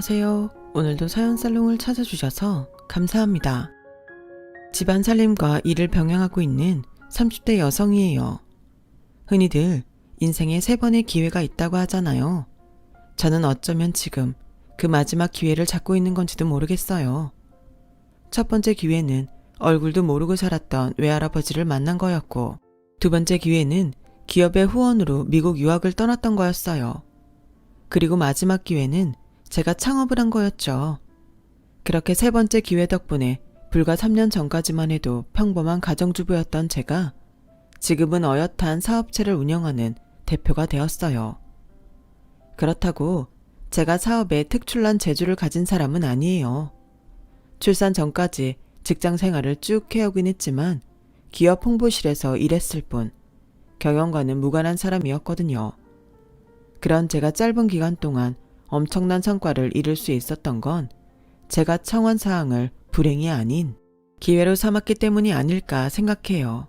안녕하세요. 오늘도 사연살롱을 찾아주셔서 감사합니다. 집안 살림과 일을 병행하고 있는 30대 여성이에요. 흔히들 인생에 3번의 기회가 있다고 하잖아요. 저는 어쩌면 지금 그 마지막 기회를 잡고 있는 건지도 모르겠어요. 첫 번째 기회는 얼굴도 모르고 살았던 외할아버지를 만난 거였고, 두 번째 기회는 기업의 후원으로 미국 유학을 떠났던 거였어요. 그리고 마지막 기회는 제가 창업을 한 거였죠. 그렇게 세 번째 기회 덕분에 불과 3년 전까지만 해도 평범한 가정주부였던 제가 지금은 어엿한 사업체를 운영하는 대표가 되었어요. 그렇다고 제가 사업에 특출난 재주를 가진 사람은 아니에요. 출산 전까지 직장 생활을 쭉 해오긴 했지만 기업 홍보실에서 일했을 뿐 경영과는 무관한 사람이었거든요. 그런 제가 짧은 기간 동안 엄청난 성과를 이룰 수 있었던 건 제가 청한 사항을 불행이 아닌 기회로 삼았기 때문이 아닐까 생각해요.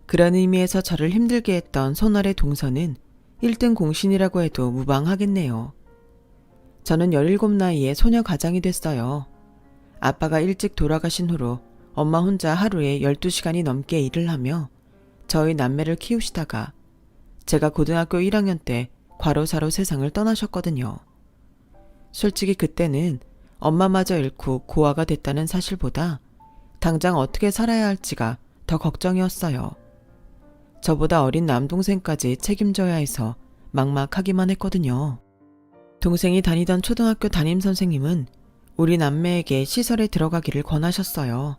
그런 의미에서 저를 힘들게 했던 손아래 동서는 1등 공신이라고 해도 무방하겠네요. 저는 17 나이에 소녀 가장이 됐어요. 아빠가 일찍 돌아가신 후로 엄마 혼자 하루에 12시간이 넘게 일을 하며 저희 남매를 키우시다가 제가 고등학교 1학년 때 과로사로 세상을 떠나셨거든요. 솔직히 그때는 엄마마저 잃고 고아가 됐다는 사실보다 당장 어떻게 살아야 할지가 더 걱정이었어요. 저보다 어린 남동생까지 책임져야 해서 막막하기만 했거든요. 동생이 다니던 초등학교 담임선생님은 우리 남매에게 시설에 들어가기를 권하셨어요.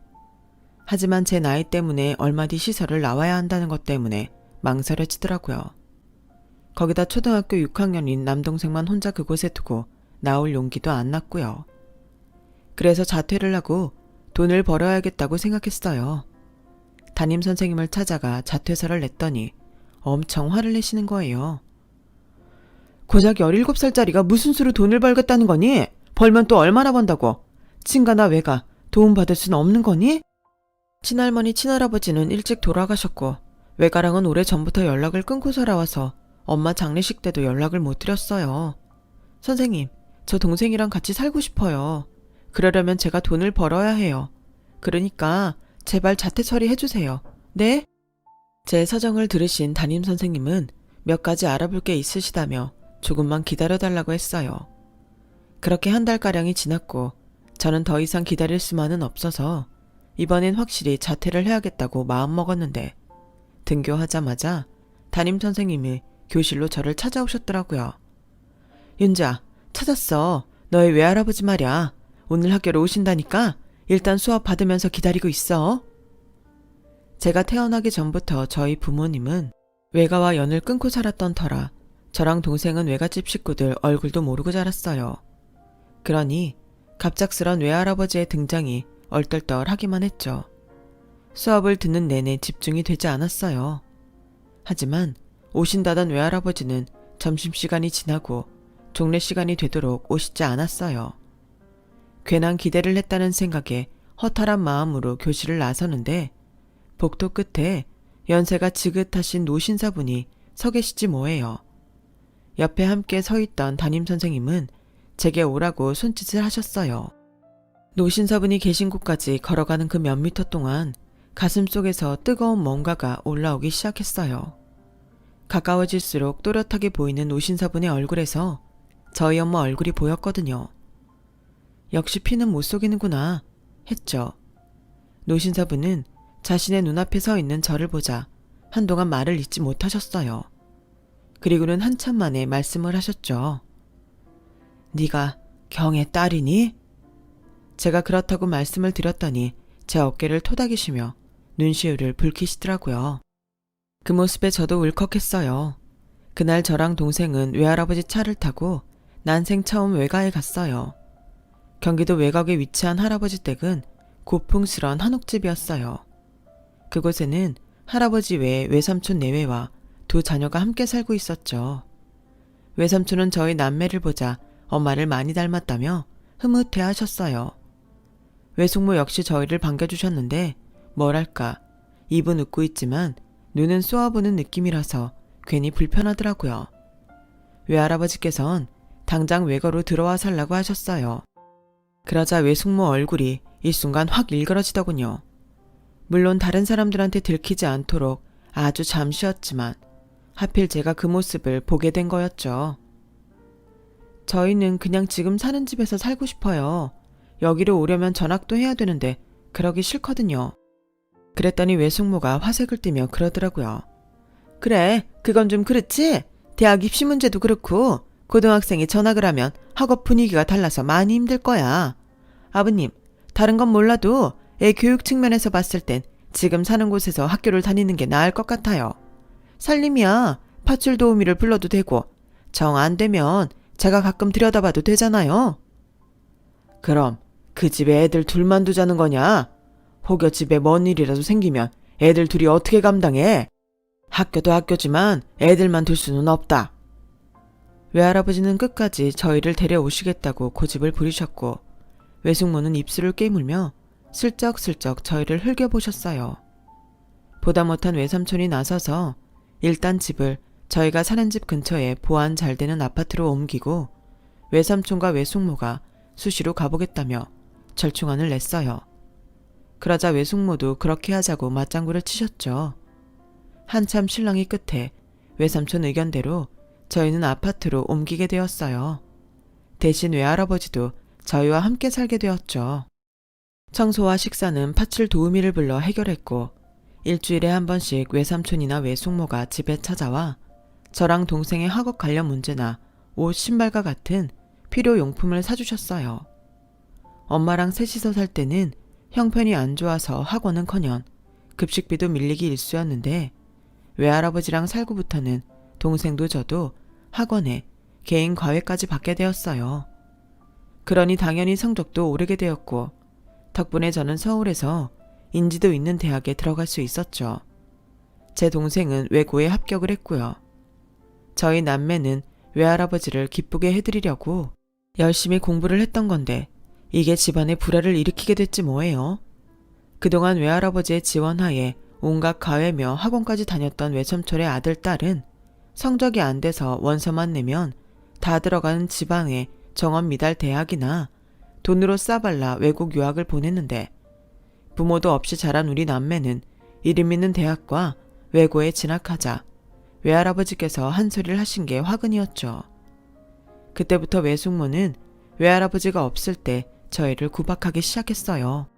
하지만 제 나이 때문에 얼마 뒤 시설을 나와야 한다는 것 때문에 망설여지더라고요. 거기다 초등학교 6학년인 남동생만 혼자 그곳에 두고 나올 용기도 안 났고요. 그래서 자퇴를 하고 돈을 벌어야겠다고 생각했어요. 담임선생님을 찾아가 자퇴서를 냈더니 엄청 화를 내시는 거예요. 고작 17살짜리가 무슨 수로 돈을 벌겠다는 거니? 벌면 또 얼마나 번다고? 친가나 외가 도움받을 수는 없는 거니? 친할머니 친할아버지는 일찍 돌아가셨고 외가랑은 오래전부터 연락을 끊고 살아와서 엄마 장례식 때도 연락을 못 드렸어요. 선생님, 저 동생이랑 같이 살고 싶어요. 그러려면 제가 돈을 벌어야 해요. 그러니까 제발 자퇴 처리해주세요. 네? 제 사정을 들으신 담임선생님은 몇 가지 알아볼 게 있으시다며 조금만 기다려달라고 했어요. 그렇게 한 달가량이 지났고 저는 더 이상 기다릴 수만은 없어서 이번엔 확실히 자퇴를 해야겠다고 마음먹었는데 등교하자마자 담임선생님이 교실로 저를 찾아오셨더라고요. 윤자, 찾았어. 너의 외할아버지 말이야. 오늘 학교로 오신다니까 일단 수업 받으면서 기다리고 있어. 제가 태어나기 전부터 저희 부모님은 외가와 연을 끊고 살았던 터라 저랑 동생은 외갓집 식구들 얼굴도 모르고 자랐어요. 그러니 갑작스런 외할아버지의 등장이 얼떨떨하기만 했죠. 수업을 듣는 내내 집중이 되지 않았어요. 하지만 오신다던 외할아버지는 점심시간이 지나고 종례시간이 되도록 오시지 않았어요. 괜한 기대를 했다는 생각에 허탈한 마음으로 교실을 나서는데 복도 끝에 연세가 지긋하신 노신사분이 서 계시지 뭐예요. 옆에 함께 서 있던 담임선생님은 제게 오라고 손짓을 하셨어요. 노신사분이 계신 곳까지 걸어가는 그 몇 미터 동안 가슴속에서 뜨거운 뭔가가 올라오기 시작했어요. 가까워질수록 또렷하게 보이는 노신사분의 얼굴에서 저희 엄마 얼굴이 보였거든요. 역시 피는 못 속이는구나 했죠. 노신사분은 자신의 눈앞에 서 있는 저를 보자 한동안 말을 잇지 못하셨어요. 그리고는 한참 만에 말씀을 하셨죠. 네가 경의 딸이니? 제가 그렇다고 말씀을 드렸더니 제 어깨를 토닥이시며 눈시울을 붉히시더라고요. 그 모습에 저도 울컥했어요. 그날 저랑 동생은 외할아버지 차를 타고 난생 처음 외가에 갔어요. 경기도 외곽에 위치한 할아버지 댁은 고풍스런 한옥집이었어요. 그곳에는 할아버지 외에 외삼촌 내외와 두 자녀가 함께 살고 있었죠. 외삼촌은 저희 남매를 보자 엄마를 많이 닮았다며 흐뭇해 하셨어요. 외숙모 역시 저희를 반겨주셨는데 뭐랄까 입은 웃고 있지만 눈은 쏘아보는 느낌이라서 괜히 불편하더라고요. 외할아버지께선 당장 외거로 들어와 살라고 하셨어요. 그러자 외숙모 얼굴이 일순간 확 일그러지더군요. 물론 다른 사람들한테 들키지 않도록 아주 잠시였지만 하필 제가 그 모습을 보게 된 거였죠. 저희는 그냥 지금 사는 집에서 살고 싶어요. 여기로 오려면 전학도 해야 되는데 그러기 싫거든요. 그랬더니 외숙모가 화색을 띠며 그러더라고요. 그래, 그건 좀 그렇지? 대학 입시 문제도 그렇고 고등학생이 전학을 하면 학업 분위기가 달라서 많이 힘들 거야. 아버님, 다른 건 몰라도 애 교육 측면에서 봤을 땐 지금 사는 곳에서 학교를 다니는 게 나을 것 같아요. 살림이야 파출 도우미를 불러도 되고 정 안 되면 제가 가끔 들여다봐도 되잖아요. 그럼 그 집에 애들 둘만 두자는 거냐? 혹여 집에 뭔 일이라도 생기면 애들 둘이 어떻게 감당해? 학교도 학교지만 애들만 둘 수는 없다. 외할아버지는 끝까지 저희를 데려오시겠다고 고집을 부리셨고 외숙모는 입술을 깨물며 슬쩍슬쩍 저희를 흘겨보셨어요. 보다 못한 외삼촌이 나서서 일단 집을 저희가 사는 집 근처에 보안 잘 되는 아파트로 옮기고 외삼촌과 외숙모가 수시로 가보겠다며 절충안을 냈어요. 그러자 외숙모도 그렇게 하자고 맞장구를 치셨죠. 한참 실랑이 끝에 외삼촌 의견대로 저희는 아파트로 옮기게 되었어요. 대신 외할아버지도 저희와 함께 살게 되었죠. 청소와 식사는 파출 도우미를 불러 해결했고 일주일에 한 번씩 외삼촌이나 외숙모가 집에 찾아와 저랑 동생의 학업 관련 문제나 옷, 신발과 같은 필요용품을 사주셨어요. 엄마랑 셋이서 살 때는 형편이 안 좋아서 학원은커녕 급식비도 밀리기 일쑤였는데 외할아버지랑 살고부터는 동생도 저도 학원에 개인 과외까지 받게 되었어요. 그러니 당연히 성적도 오르게 되었고 덕분에 저는 서울에서 인지도 있는 대학에 들어갈 수 있었죠. 제 동생은 외고에 합격을 했고요. 저희 남매는 외할아버지를 기쁘게 해드리려고 열심히 공부를 했던 건데 이게 집안에 불화를 일으키게 됐지 뭐예요. 그동안 외할아버지의 지원하에 온갖 과외며 학원까지 다녔던 외삼촌의 아들, 딸은 성적이 안 돼서 원서만 내면 다 들어가는 지방의 정원 미달 대학이나 돈으로 싸발라 외국 유학을 보냈는데 부모도 없이 자란 우리 남매는 이름 있는 대학과 외고에 진학하자 외할아버지께서 한 소리를 하신 게 화근이었죠. 그때부터 외숙모는 외할아버지가 없을 때 저희를 구박하기 시작했어요.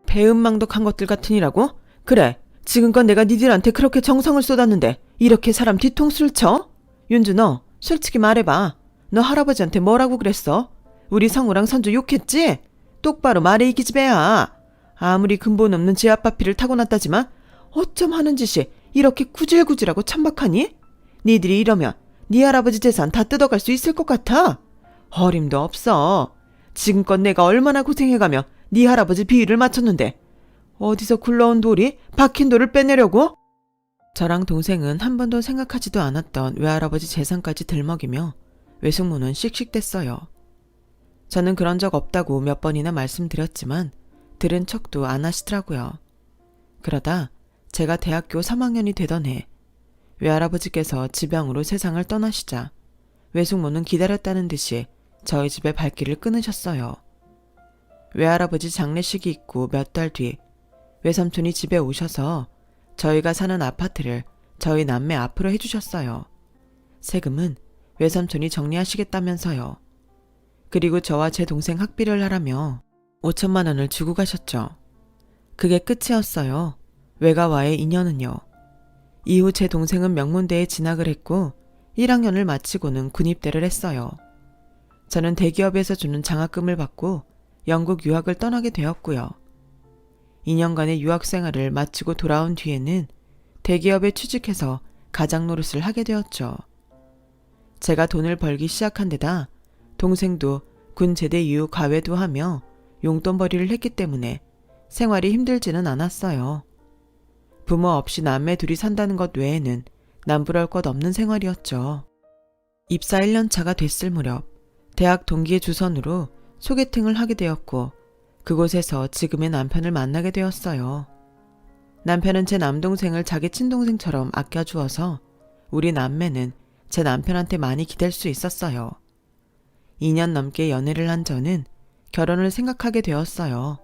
배은망덕한 것들 같으니라고? 그래, 지금껏 내가 니들한테 그렇게 정성을 쏟았는데 이렇게 사람 뒤통수를 쳐? 윤주, 너 솔직히 말해봐. 너 할아버지한테 뭐라고 그랬어? 우리 성우랑 선주 욕했지? 똑바로 말해 이 기집애야. 아무리 근본 없는 제 아빠피를 타고났다지만 어쩜 하는 짓이 이렇게 구질구질하고 천박하니? 니들이 이러면 네 할아버지 재산 다 뜯어갈 수 있을 것 같아? 어림도 없어. 지금껏 내가 얼마나 고생해가며 네 할아버지 비위를 맞췄는데 어디서 굴러온 돌이 박힌 돌을 빼내려고? 저랑 동생은 한 번도 생각하지도 않았던 외할아버지 재산까지 들먹이며 외숙모는 씩씩댔어요. 저는 그런 적 없다고 몇 번이나 말씀드렸지만 들은 척도 안 하시더라고요. 그러다 제가 대학교 3학년이 되던 해 외할아버지께서 지병으로 세상을 떠나시자 외숙모는 기다렸다는 듯이 저희 집의 발길을 끊으셨어요. 외할아버지 장례식이 있고 몇 달 뒤 외삼촌이 집에 오셔서 저희가 사는 아파트를 저희 남매 앞으로 해주셨어요. 세금은 외삼촌이 정리하시겠다면서요. 그리고 저와 제 동생 학비를 하라며 5천만 원을 주고 가셨죠. 그게 끝이었어요. 외가와의 인연은요. 이후 제 동생은 명문대에 진학을 했고 1학년을 마치고는 군입대를 했어요. 저는 대기업에서 주는 장학금을 받고 영국 유학을 떠나게 되었고요. 2년간의 유학 생활을 마치고 돌아온 뒤에는 대기업에 취직해서 가장 노릇을 하게 되었죠. 제가 돈을 벌기 시작한 데다 동생도 군 제대 이후 과외도 하며 용돈벌이를 했기 때문에 생활이 힘들지는 않았어요. 부모 없이 남매 둘이 산다는 것 외에는 남부러울 것 없는 생활이었죠. 입사 1년차가 됐을 무렵 대학 동기의 주선으로 소개팅을 하게 되었고 그곳에서 지금의 남편을 만나게 되었어요. 남편은 제 남동생을 자기 친동생처럼 아껴주어서 우리 남매는 제 남편한테 많이 기댈 수 있었어요. 2년 넘게 연애를 한 저는 결혼을 생각하게 되었어요.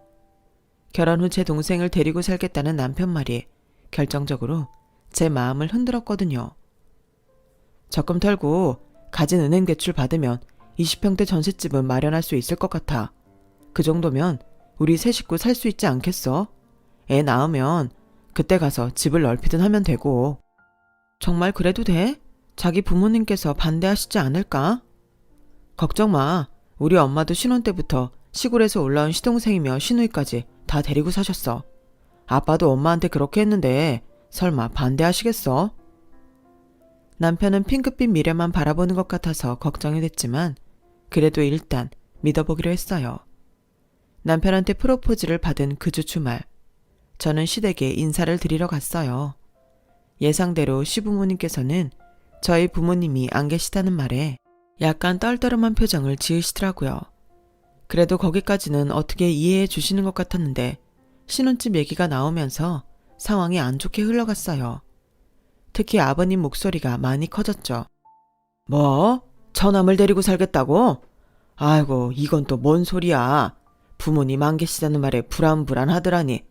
결혼 후 제 동생을 데리고 살겠다는 남편 말이 결정적으로 제 마음을 흔들었거든요. 적금 털고 가진 은행 대출 받으면 20평대 전셋집은 마련할 수 있을 것 같아. 그 정도면 우리 세 식구 살 수 있지 않겠어? 애 낳으면 그때 가서 집을 넓히든 하면 되고. 정말 그래도 돼? 자기 부모님께서 반대하시지 않을까? 걱정 마. 우리 엄마도 신혼 때부터 시골에서 올라온 시동생이며 시누이까지 다 데리고 사셨어. 아빠도 엄마한테 그렇게 했는데 설마 반대하시겠어? 남편은 핑크빛 미래만 바라보는 것 같아서 걱정이 됐지만 그래도 일단 믿어보기로 했어요. 남편한테 프로포즈를 받은 그 주 주말, 저는 시댁에 인사를 드리러 갔어요. 예상대로 시부모님께서는 저희 부모님이 안 계시다는 말에 약간 떨떠름한 표정을 지으시더라고요. 그래도 거기까지는 어떻게 이해해 주시는 것 같았는데 신혼집 얘기가 나오면서 상황이 안 좋게 흘러갔어요. 특히 아버님 목소리가 많이 커졌죠. 뭐? 처남을 데리고 살겠다고? 아이고, 이건 또 뭔 소리야. 부모님 안 계시다는 말에 불안불안하더라니.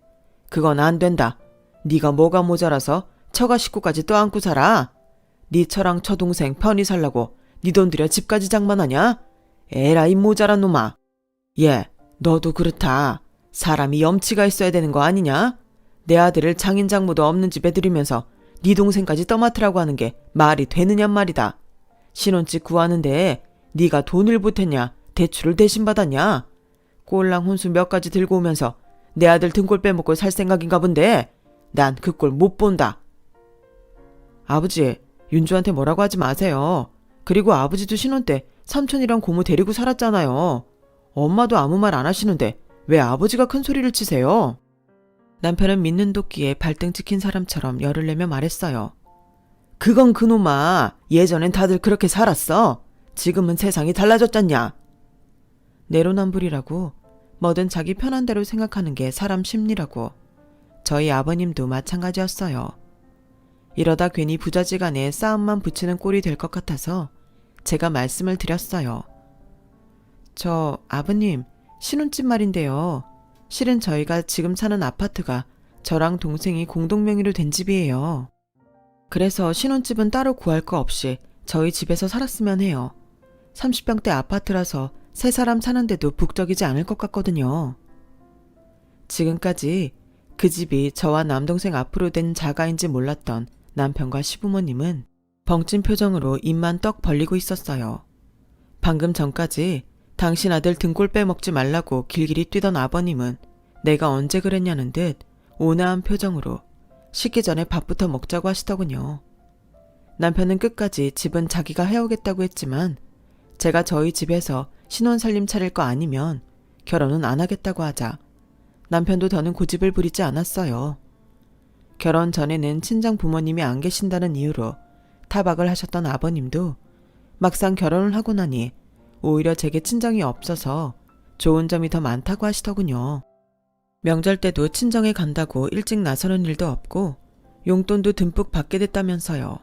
그건 안 된다. 네가 뭐가 모자라서 처가 식구까지 떠안고 살아? 네 처랑 처동생 편히 살라고 네 돈 들여 집까지 장만하냐? 에라이 모자란 놈아. 얘, 너도 그렇다. 사람이 염치가 있어야 되는 거 아니냐? 내 아들을 장인장모도 없는 집에 들이면서 네 동생까지 떠맡으라고 하는 게 말이 되느냔 말이다. 신혼집 구하는데 네가 돈을 보탰냐? 대출을 대신 받았냐? 꼴랑 혼수 몇 가지 들고 오면서 내 아들 등골 빼먹고 살 생각인가 본데 난 그 꼴 못 본다. 아버지, 윤주한테 뭐라고 하지 마세요. 그리고 아버지도 신혼 때 삼촌이랑 고모 데리고 살았잖아요. 엄마도 아무 말 안 하시는데 왜 아버지가 큰 소리를 치세요? 남편은 믿는 도끼에 발등 찍힌 사람처럼 열을 내며 말했어요. 그건 그놈아. 예전엔 다들 그렇게 살았어. 지금은 세상이 달라졌잖냐. 내로남불이라고 뭐든 자기 편한 대로 생각하는 게 사람 심리라고. 저희 아버님도 마찬가지였어요. 이러다 괜히 부자지간에 싸움만 붙이는 꼴이 될 것 같아서 제가 말씀을 드렸어요. 저 아버님, 신혼집 말인데요. 실은 저희가 지금 사는 아파트가 저랑 동생이 공동명의로 된 집이에요. 그래서 신혼집은 따로 구할 거 없이 저희 집에서 살았으면 해요. 30평대 아파트라서 세 사람 사는데도 북적이지 않을 것 같거든요. 지금까지 그 집이 저와 남동생 앞으로 된 자가인지 몰랐던 남편과 시부모님은 벙찐 표정으로 입만 떡 벌리고 있었어요. 방금 전까지 당신 아들 등골 빼먹지 말라고 길길이 뛰던 아버님은 내가 언제 그랬냐는 듯 온화한 표정으로 식기 전에 밥부터 먹자고 하시더군요. 남편은 끝까지 집은 자기가 해오겠다고 했지만 제가 저희 집에서 신혼살림 차릴 거 아니면 결혼은 안 하겠다고 하자 남편도 더는 고집을 부리지 않았어요. 결혼 전에는 친정 부모님이 안 계신다는 이유로 타박을 하셨던 아버님도 막상 결혼을 하고 나니 오히려 제게 친정이 없어서 좋은 점이 더 많다고 하시더군요. 명절 때도 친정에 간다고 일찍 나서는 일도 없고 용돈도 듬뿍 받게 됐다면서요.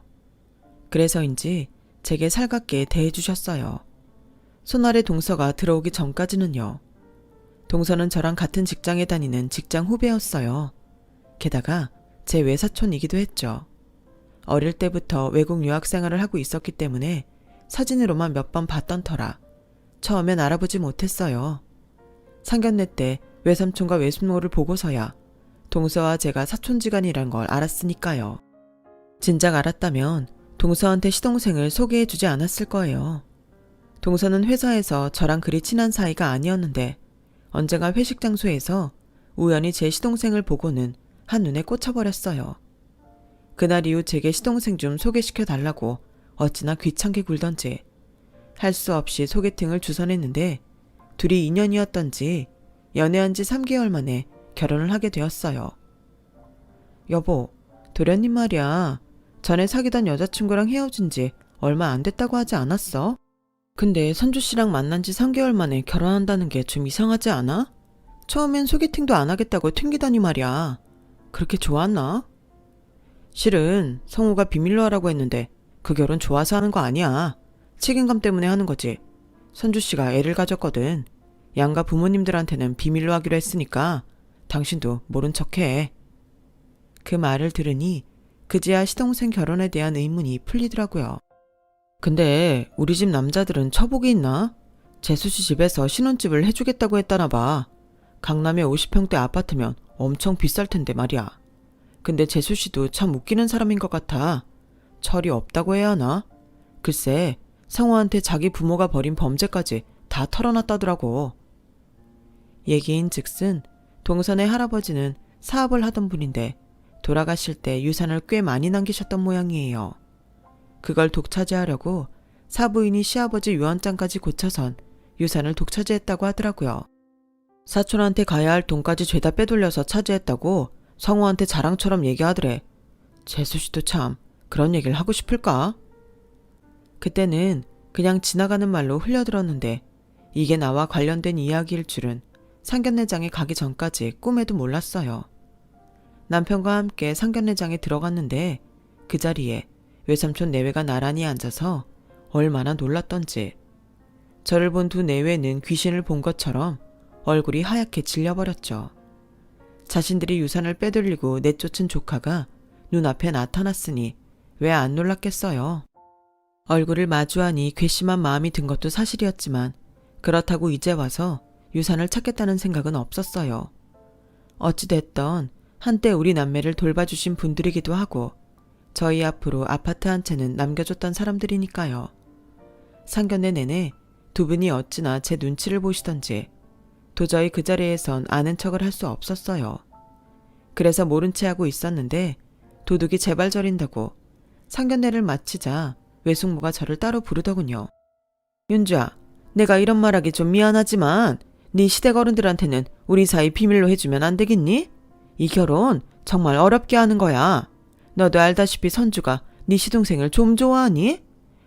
그래서인지 제게 살갑게 대해주셨어요. 손아래 동서가 들어오기 전까지는요. 동서는 저랑 같은 직장에 다니는 직장 후배였어요. 게다가 제 외사촌이기도 했죠. 어릴 때부터 외국 유학 생활을 하고 있었기 때문에 사진으로만 몇 번 봤던 터라 처음엔 알아보지 못했어요. 상견례 때 외삼촌과 외숙모를 보고서야 동서와 제가 사촌지간이란 걸 알았으니까요. 진작 알았다면 동서한테 시동생을 소개해주지 않았을 거예요. 동서는 회사에서 저랑 그리 친한 사이가 아니었는데 언젠가 회식 장소에서 우연히 제 시동생을 보고는 한눈에 꽂혀버렸어요. 그날 이후 제게 시동생 좀 소개시켜 달라고 어찌나 귀찮게 굴던지 할 수 없이 소개팅을 주선했는데 둘이 인연이었던지 연애한 지 3개월 만에 결혼을 하게 되었어요. 여보, 도련님 말이야. 전에 사귀던 여자친구랑 헤어진 지 얼마 안 됐다고 하지 않았어? 근데 선주 씨랑 만난 지 3개월 만에 결혼한다는 게 좀 이상하지 않아? 처음엔 소개팅도 안 하겠다고 튕기더니 말이야. 그렇게 좋았나? 실은 성우가 비밀로 하라고 했는데 그 결혼 좋아서 하는 거 아니야. 책임감 때문에 하는 거지. 선주 씨가 애를 가졌거든. 양가 부모님들한테는 비밀로 하기로 했으니까 당신도 모른 척해. 그 말을 들으니 그제야 시동생 결혼에 대한 의문이 풀리더라고요. 근데 우리 집 남자들은 처복이 있나? 재수 씨 집에서 신혼집을 해주겠다고 했다나 봐. 강남에 50평대 아파트면 엄청 비쌀 텐데 말이야. 근데 재수 씨도 참 웃기는 사람인 것 같아. 철이 없다고 해야 하나? 글쎄, 상호한테 자기 부모가 벌인 범죄까지 다 털어놨다더라고. 얘기인 즉슨 동선의 할아버지는 사업을 하던 분인데 돌아가실 때 유산을 꽤 많이 남기셨던 모양이에요. 그걸 독차지하려고 사부인이 시아버지 유언장까지 고쳐선 유산을 독차지했다고 하더라고요. 사촌한테 가야 할 돈까지 죄다 빼돌려서 차지했다고 성우한테 자랑처럼 얘기하더래. 재수씨도 참 그런 얘기를 하고 싶을까? 그때는 그냥 지나가는 말로 흘려들었는데 이게 나와 관련된 이야기일 줄은 상견례장에 가기 전까지 꿈에도 몰랐어요. 남편과 함께 상견례장에 들어갔는데 그 자리에 외삼촌 내외가 나란히 앉아서 얼마나 놀랐던지 저를 본 두 내외는 귀신을 본 것처럼 얼굴이 하얗게 질려버렸죠. 자신들이 유산을 빼돌리고 내쫓은 조카가 눈앞에 나타났으니 왜 안 놀랐겠어요. 얼굴을 마주하니 괘씸한 마음이 든 것도 사실이었지만 그렇다고 이제 와서 유산을 찾겠다는 생각은 없었어요. 어찌됐던 한때 우리 남매를 돌봐주신 분들이기도 하고 저희 앞으로 아파트 한 채는 남겨줬던 사람들이니까요. 상견례 내내 두 분이 어찌나 제 눈치를 보시던지 도저히 그 자리에선 아는 척을 할 수 없었어요. 그래서 모른 채 하고 있었는데 도둑이 제발 저린다고 상견례를 마치자 외숙모가 저를 따로 부르더군요. 윤주야, 내가 이런 말하기 좀 미안하지만 네 시댁 어른들한테는 우리 사이 비밀로 해주면 안 되겠니? 이 결혼 정말 어렵게 하는 거야. 너도 알다시피 선주가 네 시동생을 좀 좋아하니?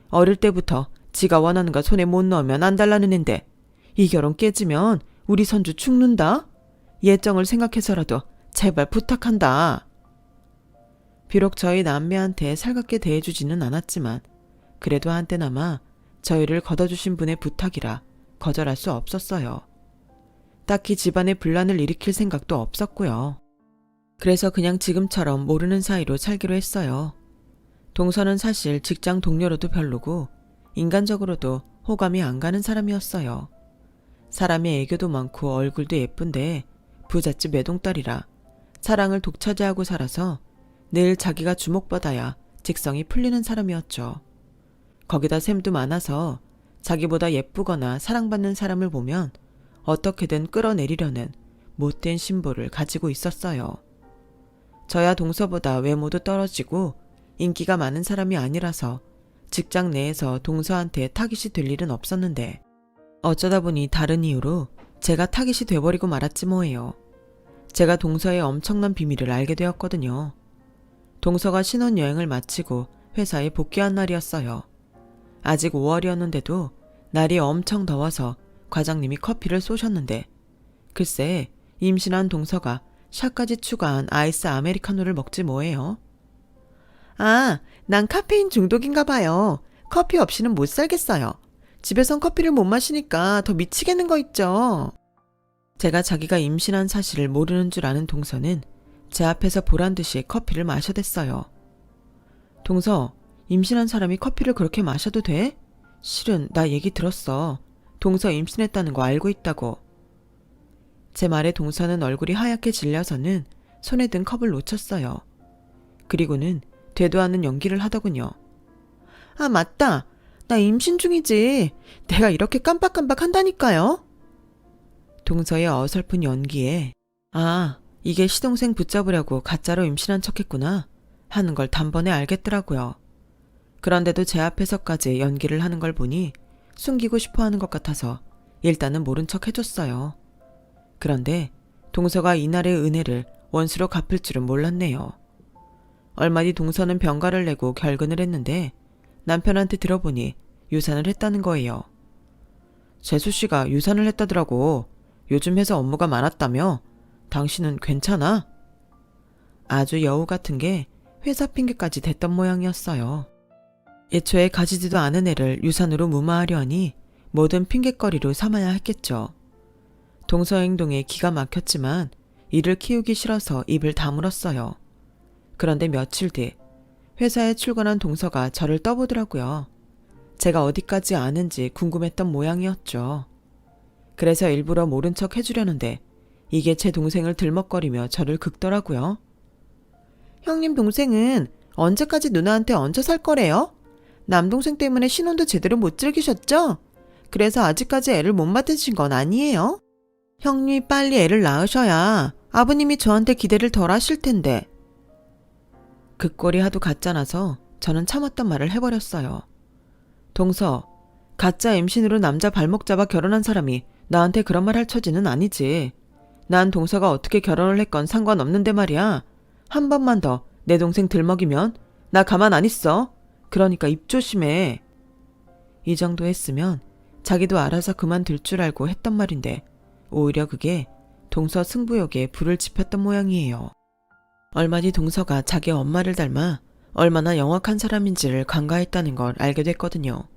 어릴 때부터 지가 원하는 거 손에 못 넣으면 안 달라는 앤데 이 결혼 깨지면 우리 선주 죽는다? 예정을 생각해서라도 제발 부탁한다. 비록 저희 남매한테 살갑게 대해주지는 않았지만 그래도 한때나마 저희를 걷어주신 분의 부탁이라 거절할 수 없었어요. 딱히 집안에 분란을 일으킬 생각도 없었고요. 그래서 그냥 지금처럼 모르는 사이로 살기로 했어요. 동서는 사실 직장 동료로도 별로고 인간적으로도 호감이 안 가는 사람이었어요. 사람이 애교도 많고 얼굴도 예쁜데 부잣집 외동딸이라 사랑을 독차지하고 살아서 늘 자기가 주목받아야 직성이 풀리는 사람이었죠. 거기다 샘도 많아서 자기보다 예쁘거나 사랑받는 사람을 보면 어떻게든 끌어내리려는 못된 심보를 가지고 있었어요. 저야 동서보다 외모도 떨어지고 인기가 많은 사람이 아니라서 직장 내에서 동서한테 타깃이 될 일은 없었는데 어쩌다 보니 다른 이유로 제가 타깃이 돼버리고 말았지 뭐예요. 제가 동서의 엄청난 비밀을 알게 되었거든요. 동서가 신혼여행을 마치고 회사에 복귀한 날이었어요. 아직 5월이었는데도 날이 엄청 더워서 과장님이 커피를 쏘셨는데 글쎄 임신한 동서가 샷까지 추가한 아이스 아메리카노를 먹지 뭐예요. 아, 난 카페인 중독인가 봐요. 커피 없이는 못 살겠어요. 집에선 커피를 못 마시니까 더 미치겠는 거 있죠. 제가 자기가 임신한 사실을 모르는 줄 아는 동서는 제 앞에서 보란듯이 커피를 마셔댔어요. 동서, 임신한 사람이 커피를 그렇게 마셔도 돼? 실은 나 얘기 들었어. 동서 임신했다는 거 알고 있다고. 제 말에 동서는 얼굴이 하얗게 질려서는 손에 든 컵을 놓쳤어요. 그리고는 되도 않는 연기를 하더군요. 아, 맞다. 나 임신 중이지. 내가 이렇게 깜빡깜빡 한다니까요. 동서의 어설픈 연기에 아, 이게 시동생 붙잡으려고 가짜로 임신한 척했구나 하는 걸 단번에 알겠더라고요. 그런데도 제 앞에서까지 연기를 하는 걸 보니 숨기고 싶어 하는 것 같아서 일단은 모른 척 해줬어요. 그런데 동서가 이날의 은혜를 원수로 갚을 줄은 몰랐네요. 얼마 뒤 동서는 병가를 내고 결근을 했는데 남편한테 들어보니 유산을 했다는 거예요. 재수씨가 유산을 했다더라고. 요즘 회사 업무가 많았다며? 당신은 괜찮아? 아주 여우 같은 게 회사 핑계까지 댔던 모양이었어요. 애초에 가지지도 않은 애를 유산으로 무마하려 하니 모든 핑곗거리로 삼아야 했겠죠. 동서 행동에 기가 막혔지만 이를 키우기 싫어서 입을 다물었어요. 그런데 며칠 뒤 회사에 출근한 동서가 저를 떠보더라고요. 제가 어디까지 아는지 궁금했던 모양이었죠. 그래서 일부러 모른 척 해주려는데 이게 제 동생을 들먹거리며 저를 긁더라고요. 형님 동생은 언제까지 누나한테 얹혀 살 거래요? 남동생 때문에 신혼도 제대로 못 즐기셨죠? 그래서 아직까지 애를 못 맡으신 건 아니에요? 형님이 빨리 애를 낳으셔야 아버님이 저한테 기대를 덜 하실 텐데. 그 꼴이 하도 가짜나서 저는 참았던 말을 해버렸어요. 동서, 가짜 임신으로 남자 발목 잡아 결혼한 사람이 나한테 그런 말 할 처지는 아니지. 난 동서가 어떻게 결혼을 했건 상관없는데 말이야. 한 번만 더 내 동생 들먹이면 나 가만 안 있어. 그러니까 입 조심해. 이 정도 했으면 자기도 알아서 그만둘 줄 알고 했던 말인데 오히려 그게 동서 승부욕에 불을 지폈던 모양이에요. 얼마 뒤 동서가 자기 엄마를 닮아 얼마나 영악한 사람인지를 간과했다는 걸 알게 됐거든요.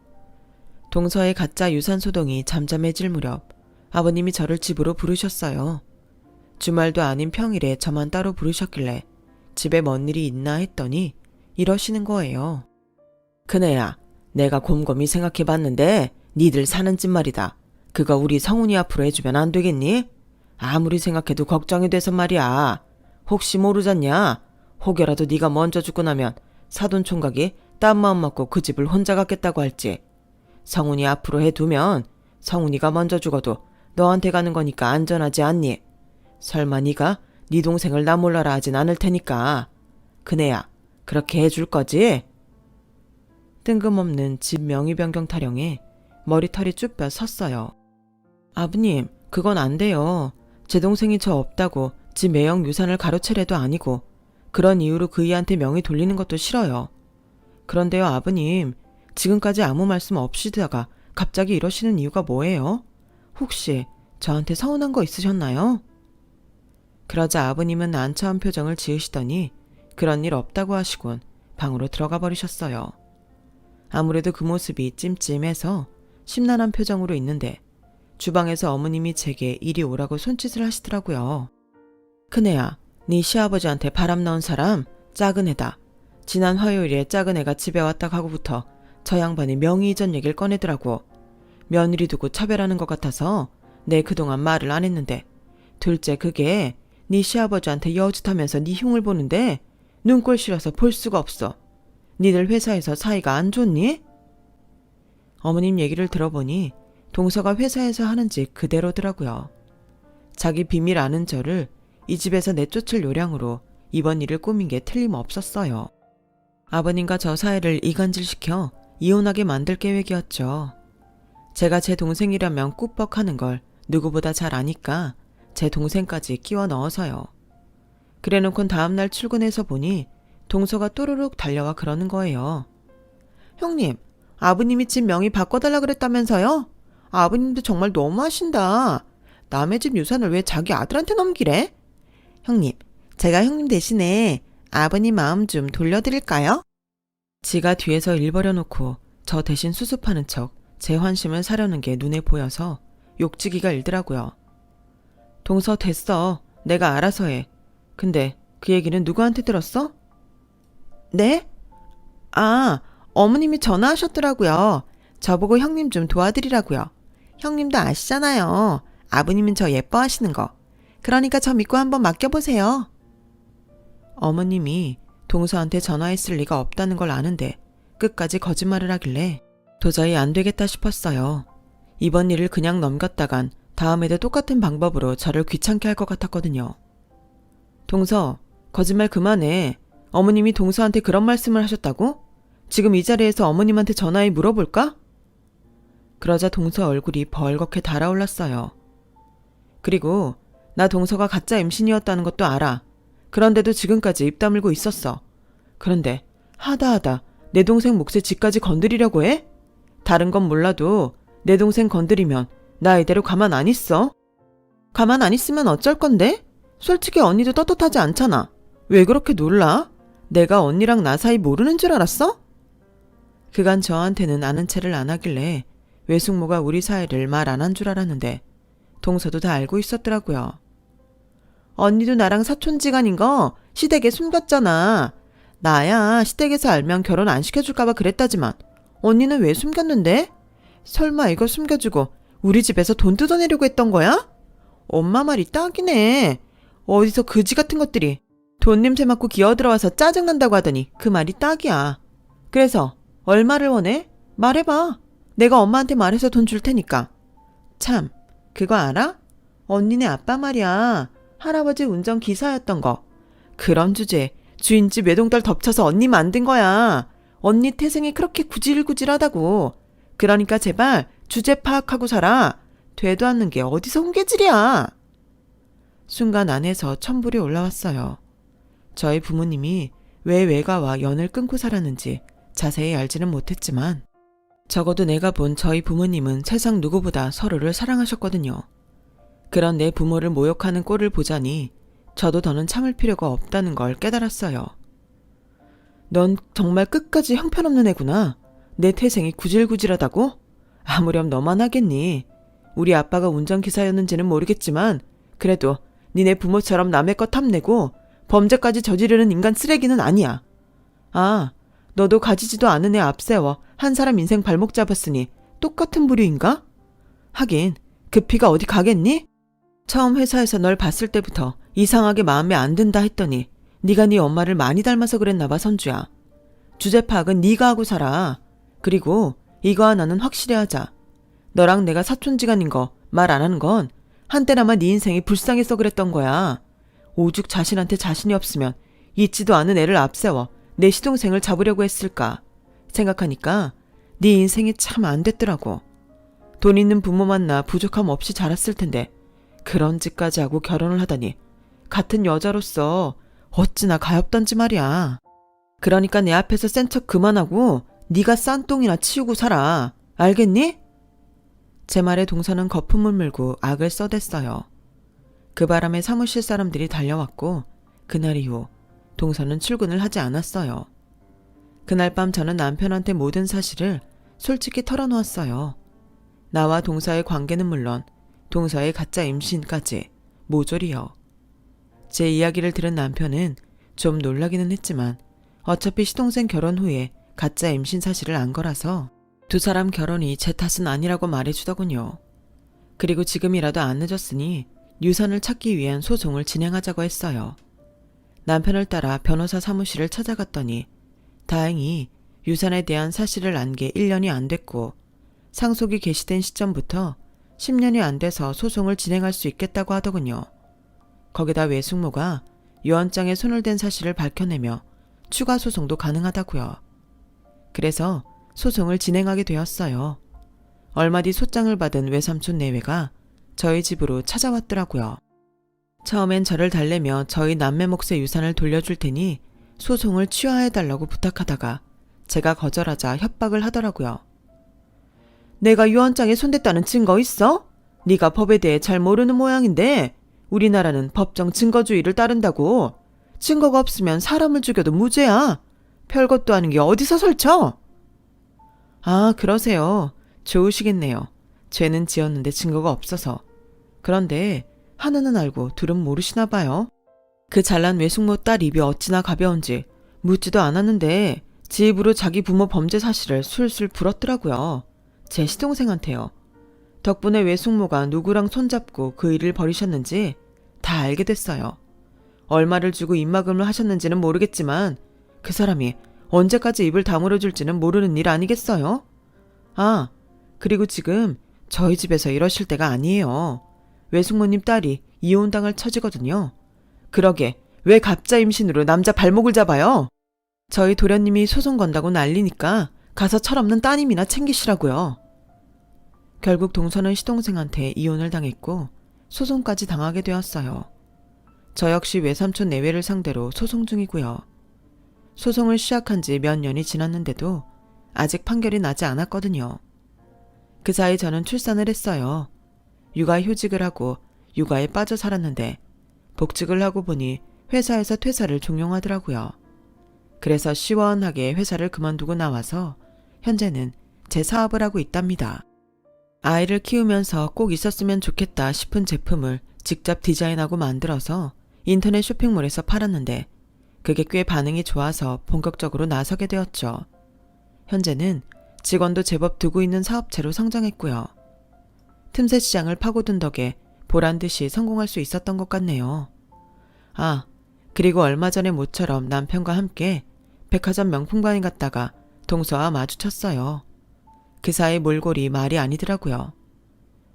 동서의 가짜 유산 소동이 잠잠해질 무렵 아버님이 저를 집으로 부르셨어요. 주말도 아닌 평일에 저만 따로 부르셨길래 집에 뭔 일이 있나 했더니 이러시는 거예요. 큰애야, 내가 곰곰이 생각해봤는데 니들 사는 집 말이다. 그거 우리 성훈이 앞으로 해주면 안 되겠니? 아무리 생각해도 걱정이 돼서 말이야. 혹시 모르잖냐? 혹여라도 네가 먼저 죽고 나면 사돈총각이 딴 마음 먹고 그 집을 혼자 갖겠다고 할지. 성훈이 앞으로 해두면 성훈이가 먼저 죽어도 너한테 가는 거니까 안전하지 않니? 설마 네가 네 동생을 나 몰라라 하진 않을 테니까. 큰애야, 그렇게 해줄 거지? 뜬금없는 집 명의 변경 타령에 머리털이 쭉 펴 섰어요. 아버님, 그건 안 돼요. 제 동생이 저 없다고 집 매형 유산을 가로채래도 아니고 그런 이유로 그이한테 명의 돌리는 것도 싫어요. 그런데요, 아버님, 지금까지 아무 말씀 없이다가 갑자기 이러시는 이유가 뭐예요? 혹시 저한테 서운한 거 있으셨나요? 그러자 아버님은 난처한 표정을 지으시더니 그런 일 없다고 하시곤 방으로 들어가 버리셨어요. 아무래도 그 모습이 찜찜해서 심란한 표정으로 있는데 주방에서 어머님이 제게 이리 오라고 손짓을 하시더라고요. 큰애야, 네 시아버지한테 바람 넣은 사람 작은 애다. 지난 화요일에 작은 애가 집에 왔다 가고부터 저 양반이 명의 이전 얘기를 꺼내더라고. 며느리 두고 차별하는 것 같아서 내 그동안 말을 안 했는데 둘째 그게 네 시아버지한테 여짓하면서 네 흉을 보는데 눈꼴 싫어서 볼 수가 없어. 니들 회사에서 사이가 안 좋니? 어머님 얘기를 들어보니 동서가 회사에서 하는 짓 그대로더라고요. 자기 비밀 아는 저를 이 집에서 내쫓을 요량으로 이번 일을 꾸민 게 틀림없었어요. 아버님과 저 사이를 이간질시켜 이혼하게 만들 계획이었죠. 제가 제 동생이라면 꾹뻑하는 걸 누구보다 잘 아니까 제 동생까지 끼워 넣어서요. 그래놓곤 다음날 출근해서 보니 동서가 또르륵 달려와 그러는 거예요. 형님, 아버님이 집 명의 바꿔달라 그랬다면서요? 아버님도 정말 너무하신다. 남의 집 유산을 왜 자기 아들한테 넘기래? 형님, 제가 형님 대신에 아버님 마음 좀 돌려드릴까요? 지가 뒤에서 일 벌여놓고 저 대신 수습하는 척 제 환심을 사려는 게 눈에 보여서 욕지기가 일더라고요. 동서 됐어. 내가 알아서 해. 근데 그 얘기는 누구한테 들었어? 네? 아, 어머님이 전화하셨더라고요. 저보고 형님 좀 도와드리라고요. 형님도 아시잖아요. 아버님은 저 예뻐하시는 거. 그러니까 저 믿고 한번 맡겨보세요. 어머님이 동서한테 전화했을 리가 없다는 걸 아는데 끝까지 거짓말을 하길래 도저히 안 되겠다 싶었어요. 이번 일을 그냥 넘겼다간 다음에도 똑같은 방법으로 저를 귀찮게 할 것 같았거든요. 동서, 거짓말 그만해. 어머님이 동서한테 그런 말씀을 하셨다고? 지금 이 자리에서 어머님한테 전화해 물어볼까? 그러자 동서 얼굴이 벌겋게 달아올랐어요. 그리고 나 동서가 가짜 임신이었다는 것도 알아. 그런데도 지금까지 입 다물고 있었어. 그런데 하다 내 동생 몫에 지까지 건드리려고 해? 다른 건 몰라도 내 동생 건드리면 나 이대로 가만 안 있어. 가만 안 있으면 어쩔 건데? 솔직히 언니도 떳떳하지 않잖아. 왜 그렇게 놀라? 내가 언니랑 나 사이 모르는 줄 알았어? 그간 저한테는 아는 체를 안 하길래 외숙모가 우리 사이를 말 안 한 줄 알았는데 동서도 다 알고 있었더라고요. 언니도 나랑 사촌지간인 거 시댁에 숨겼잖아. 나야 시댁에서 알면 결혼 안 시켜줄까봐 그랬다지만 언니는 왜 숨겼는데? 설마 이거 숨겨주고 우리 집에서 돈 뜯어내려고 했던 거야? 엄마 말이 딱이네. 어디서 그지 같은 것들이 돈 냄새 맡고 기어들어와서 짜증난다고 하더니 그 말이 딱이야. 그래서 얼마를 원해? 말해봐. 내가 엄마한테 말해서 돈 줄 테니까. 참, 그거 알아? 언니네 아빠 말이야. 할아버지 운전기사였던 거. 그런 주제에 주인집 외동딸 덮쳐서 언니 만든 거야. 언니 태생이 그렇게 구질구질하다고. 그러니까 제발 주제 파악하고 살아. 되도 않는 게 어디서 훈계질이야. 순간 안에서 천불이 올라왔어요. 저희 부모님이 왜 외가와 연을 끊고 살았는지 자세히 알지는 못했지만 적어도 내가 본 저희 부모님은 세상 누구보다 서로를 사랑하셨거든요. 그런 내 부모를 모욕하는 꼴을 보자니 저도 더는 참을 필요가 없다는 걸 깨달았어요. 넌 정말 끝까지 형편없는 애구나. 내 태생이 구질구질하다고? 아무렴 너만 하겠니? 우리 아빠가 운전기사였는지는 모르겠지만 그래도 니네 부모처럼 남의 것 탐내고 범죄까지 저지르는 인간 쓰레기는 아니야. 아, 너도 가지지도 않은 애 앞세워 한 사람 인생 발목 잡았으니 똑같은 부류인가? 하긴 그 피가 어디 가겠니? 처음 회사에서 널 봤을 때부터 이상하게 마음에 안 든다 했더니 네가 네 엄마를 많이 닮아서 그랬나 봐, 선주야. 주제 파악은 네가 하고 살아. 그리고 이거 하나는 확실히 하자. 너랑 내가 사촌지간인 거 말 안 하는 건 한때나마 네 인생이 불쌍해서 그랬던 거야. 오죽 자신한테 자신이 없으면 있지도 않은 애를 앞세워 내 시동생을 잡으려고 했을까 생각하니까 네 인생이 참 안 됐더라고. 돈 있는 부모 만나 부족함 없이 자랐을 텐데 그런 짓까지 하고 결혼을 하다니 같은 여자로서 어찌나 가엾던지 말이야. 그러니까 내 앞에서 센 척 그만하고 네가 싼 똥이나 치우고 살아. 알겠니? 제 말에 동서는 거품을 물고 악을 써댔어요. 그 바람에 사무실 사람들이 달려왔고 그날 이후 동서는 출근을 하지 않았어요. 그날 밤 저는 남편한테 모든 사실을 솔직히 털어놓았어요. 나와 동서의 관계는 물론 동서의 가짜 임신까지 모조리요. 제 이야기를 들은 남편은 좀 놀라기는 했지만 어차피 시동생 결혼 후에 가짜 임신 사실을 안 거라서 두 사람 결혼이 제 탓은 아니라고 말해주더군요. 그리고 지금이라도 안 늦었으니 유산을 찾기 위한 소송을 진행하자고 했어요. 남편을 따라 변호사 사무실을 찾아갔더니 다행히 유산에 대한 사실을 안 게 1년이 안 됐고 상속이 개시된 시점부터 10년이 안 돼서 소송을 진행할 수 있겠다고 하더군요. 거기다 외숙모가 유언장에 손을 댄 사실을 밝혀내며 추가 소송도 가능하다고요. 그래서 소송을 진행하게 되었어요. 얼마 뒤 소장을 받은 외삼촌 내외가 저희 집으로 찾아왔더라고요. 처음엔 저를 달래며 저희 남매 몫의 유산을 돌려줄 테니 소송을 취하해달라고 부탁하다가 제가 거절하자 협박을 하더라고요. 내가 유언장에 손댔다는 증거 있어? 네가 법에 대해 잘 모르는 모양인데 우리나라는 법정 증거주의를 따른다고. 증거가 없으면 사람을 죽여도 무죄야. 별것도 아닌 게 어디서 설쳐? 아, 그러세요. 좋으시겠네요. 죄는 지었는데 증거가 없어서. 그런데 하나는 알고 둘은 모르시나 봐요. 그 잘난 외숙모 딸 입이 어찌나 가벼운지 묻지도 않았는데 지 입으로 자기 부모 범죄 사실을 술술 불었더라고요. 제 시동생한테요. 덕분에 외숙모가 누구랑 손잡고 그 일을 벌이셨는지 다 알게 됐어요. 얼마를 주고 입막음을 하셨는지는 모르겠지만 그 사람이 언제까지 입을 다물어 줄지는 모르는 일 아니겠어요? 아, 그리고 지금 저희 집에서 이러실 때가 아니에요. 외숙모님 딸이 이혼당할 처지거든요. 그러게 왜 가짜 임신으로 남자 발목을 잡아요? 저희 도련님이 소송 건다고 난리니까 가서 철없는 따님이나 챙기시라고요. 결국 동서는 시동생한테 이혼을 당했고 소송까지 당하게 되었어요. 저 역시 외삼촌 내외를 상대로 소송 중이고요. 소송을 시작한 지 몇 년이 지났는데도 아직 판결이 나지 않았거든요. 그 사이 저는 출산을 했어요. 육아휴직을 하고 육아에 빠져 살았는데 복직을 하고 보니 회사에서 퇴사를 종용하더라고요. 그래서 시원하게 회사를 그만두고 나와서 현재는 제 사업을 하고 있답니다. 아이를 키우면서 꼭 있었으면 좋겠다 싶은 제품을 직접 디자인하고 만들어서 인터넷 쇼핑몰에서 팔았는데 그게 꽤 반응이 좋아서 본격적으로 나서게 되었죠. 현재는 직원도 제법 두고 있는 사업체로 성장했고요. 틈새 시장을 파고든 덕에 보란듯이 성공할 수 있었던 것 같네요. 아, 그리고 얼마 전에 모처럼 남편과 함께 백화점 명품관에 갔다가 동서와 마주쳤어요. 그 사이 몰골이 말이 아니더라고요.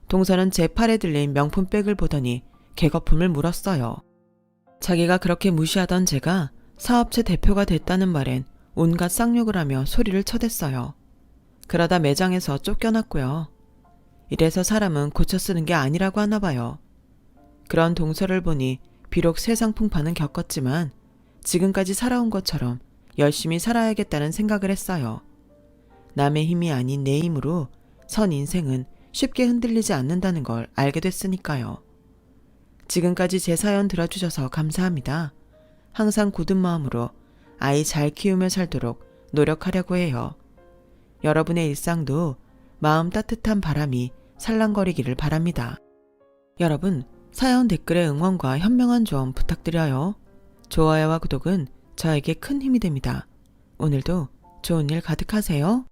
동서는 제 팔에 들린 명품백을 보더니 개거품을 물었어요. 자기가 그렇게 무시하던 제가 사업체 대표가 됐다는 말엔 온갖 쌍욕을 하며 소리를 쳐댔어요. 그러다 매장에서 쫓겨났고요. 이래서 사람은 고쳐 쓰는 게 아니라고 하나 봐요. 그런 동서를 보니 비록 세상 풍파는 겪었지만 지금까지 살아온 것처럼 열심히 살아야겠다는 생각을 했어요. 남의 힘이 아닌 내 힘으로 선 인생은 쉽게 흔들리지 않는다는 걸 알게 됐으니까요. 지금까지 제 사연 들어주셔서 감사합니다. 항상 굳은 마음으로 아이 잘 키우며 살도록 노력하려고 해요. 여러분의 일상도 마음 따뜻한 바람이 살랑거리기를 바랍니다. 여러분, 사연 댓글에 응원과 현명한 조언 부탁드려요. 좋아요와 구독은 저에게 큰 힘이 됩니다. 오늘도 좋은 일 가득하세요.